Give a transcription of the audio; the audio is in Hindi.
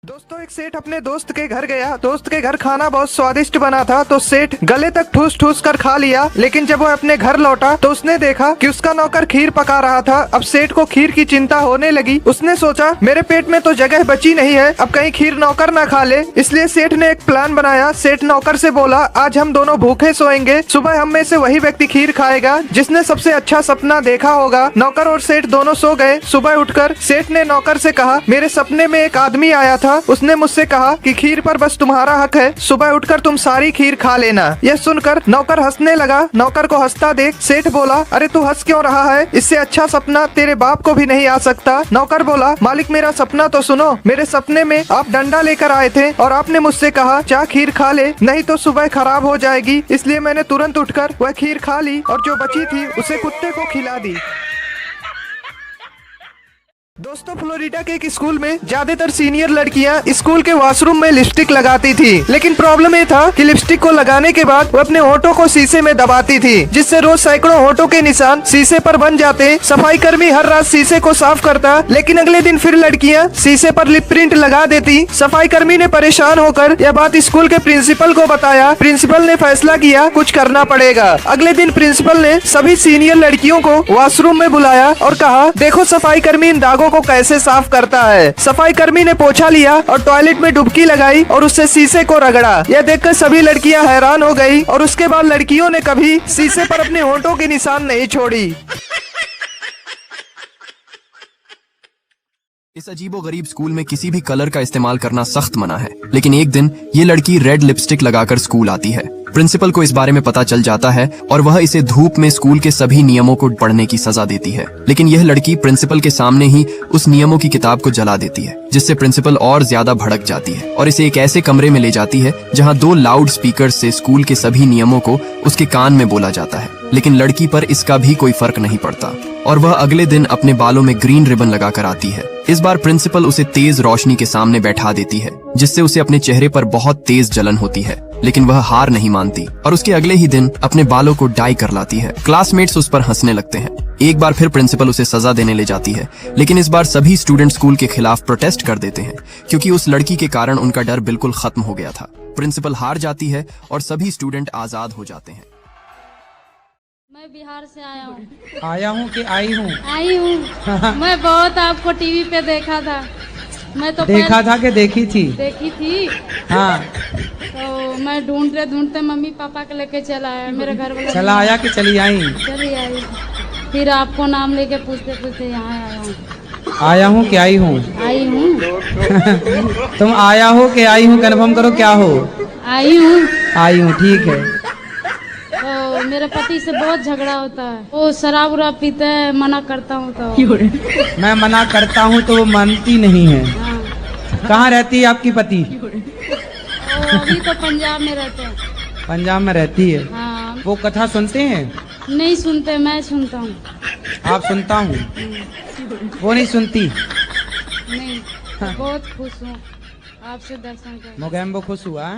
दोस्तों एक सेठ अपने दोस्त के घर गया। दोस्त के घर खाना बहुत स्वादिष्ट बना था तो सेठ गले तक ठूस ठूस कर खा लिया। लेकिन जब वो अपने घर लौटा तो उसने देखा कि उसका नौकर खीर पका रहा था। अब सेठ को खीर की चिंता होने लगी। उसने सोचा मेरे पेट में तो जगह बची नहीं है, अब कहीं खीर नौकर ना खा ले। इसलिए सेठ ने एक प्लान बनाया। सेठ नौकर से बोला आज हम दोनों भूखे सोएंगे, सुबह हम में से वही व्यक्ति खीर खाएगा जिसने सबसे अच्छा सपना देखा होगा। नौकर और सेठ दोनों सो गए। सुबह उठकर सेठ ने नौकर से कहा मेरे सपने में एक आदमी आया था, उसने मुझसे कहा कि खीर पर बस तुम्हारा हक है, सुबह उठकर तुम सारी खीर खा लेना। यह सुनकर नौकर हंसने लगा। नौकर को हंसता देख सेठ बोला अरे तू हंस क्यों रहा है, इससे अच्छा सपना तेरे बाप को भी नहीं आ सकता। नौकर बोला मालिक मेरा सपना तो सुनो, मेरे सपने में आप डंडा लेकर आए थे और आपने मुझसे कहा जा खीर खा ले नहीं तो सुबह खराब हो जाएगी, इसलिए मैंने तुरंत उठकर वह खीर खा ली और जो बची थी उसे कुत्ते को खिला दी। दोस्तों फ्लोरिडा के एक स्कूल में ज्यादातर सीनियर लड़कियां स्कूल के वॉशरूम में लिपस्टिक लगाती थी। लेकिन प्रॉब्लम ये था कि लिपस्टिक को लगाने के बाद वो अपने होठों को शीशे में दबाती थी, जिससे रोज सैकड़ों होठों के निशान शीशे पर बन जाते। सफाई कर्मी हर रात शीशे को साफ करता, लेकिन अगले दिन फिर लड़कियां शीशे पर लिप प्रिंट लगा देती। सफाई कर्मी ने परेशान होकर यह बात स्कूल के प्रिंसिपल को बताया। प्रिंसिपल ने फैसला किया कुछ करना पड़ेगा। अगले दिन प्रिंसिपल ने सभी सीनियर लड़कियों को वॉशरूम में बुलाया और कहा देखो सफाई कर्मी इन दागों को कैसे साफ करता है। सफाई कर्मी ने पोछा लिया और टॉयलेट में डुबकी लगाई और उससे शीशे को रगड़ा। यह देखकर सभी लड़कियां हैरान हो गई और उसके बाद लड़कियों ने कभी शीशे पर अपने होंठों के निशान नहीं छोड़ी। इस अजीबोगरीब स्कूल में किसी भी कलर का इस्तेमाल करना सख्त मना है, लेकिन एक दिन ये लड़की रेड लिपस्टिक लगाकर स्कूल आती है। प्रिंसिपल को इस बारे में पता चल जाता है और वह इसे धूप में स्कूल के सभी नियमों को पढ़ने की सजा देती है। लेकिन यह लड़की प्रिंसिपल के सामने ही उस नियमों की किताब को जला देती है, जिससे प्रिंसिपल और ज्यादा भड़क जाती है और इसे एक ऐसे कमरे में ले जाती है जहां 2 लाउड स्पीकर से स्कूल के सभी नियमों को उसके कान में बोला जाता है। लेकिन लड़की पर इसका भी कोई फर्क नहीं पड़ता और वह अगले दिन अपने बालों में ग्रीन रिबन लगाकर आती है। इस बार प्रिंसिपल उसे तेज रोशनी के सामने बैठा देती है, जिससे उसे अपने चेहरे पर बहुत तेज जलन होती है। लेकिन वह हार नहीं मानती और उसके अगले ही दिन अपने बालों को डाई कर लाती है। क्लासमेट्स उस पर हंसने लगते हैं। एक बार फिर प्रिंसिपल उसे सजा देने ले जाती है, लेकिन इस बार सभी स्टूडेंट स्कूल के खिलाफ प्रोटेस्ट कर देते हैं, क्योंकि उस लड़की के कारण उनका डर बिल्कुल खत्म हो गया था। प्रिंसिपल हार जाती है और सभी स्टूडेंट आजाद हो जाते हैं। मैं बिहार से आया हूँ। आया हूँ कि आई हूँ? आई हूँ। मैं बहुत आपको टीवी पे देखा था। मैं तो देखा था कि देखी थी? देखी थी। हाँ। तो मैं ढूंढते ढूंढते मम्मी पापा के लेके चला आया। मेरे घर वाले चला आया कि चली आई? चली आई। फिर आपको नाम लेके पूछते पूछते यहाँ आया हूँ। आया हूँ कि आई हूँ? आई हूँ। तुम आया हो कि आई हूँ कन्फर्म करो, क्या हो? आई हूँ। आई हूँ, ठीक है। तो मेरे पति से बहुत झगड़ा होता है, वो शराब उराब पीते हैं, मना करता हूँ तो मैं मना करता हूँ तो वो मानती नहीं है। हाँ। कहाँ रहती है आपकी पति? अभी तो पंजाब में रहते हैं। पंजाब में रहती है। हाँ। वो कथा सुनते हैं? नहीं सुनते, मैं सुनता हूँ। आप सुनता हूँ, वो नहीं सुनती? नहीं। बहुत खुश हूँ आपसे दर्शन कर। मोगैम्बो खुश हुआ।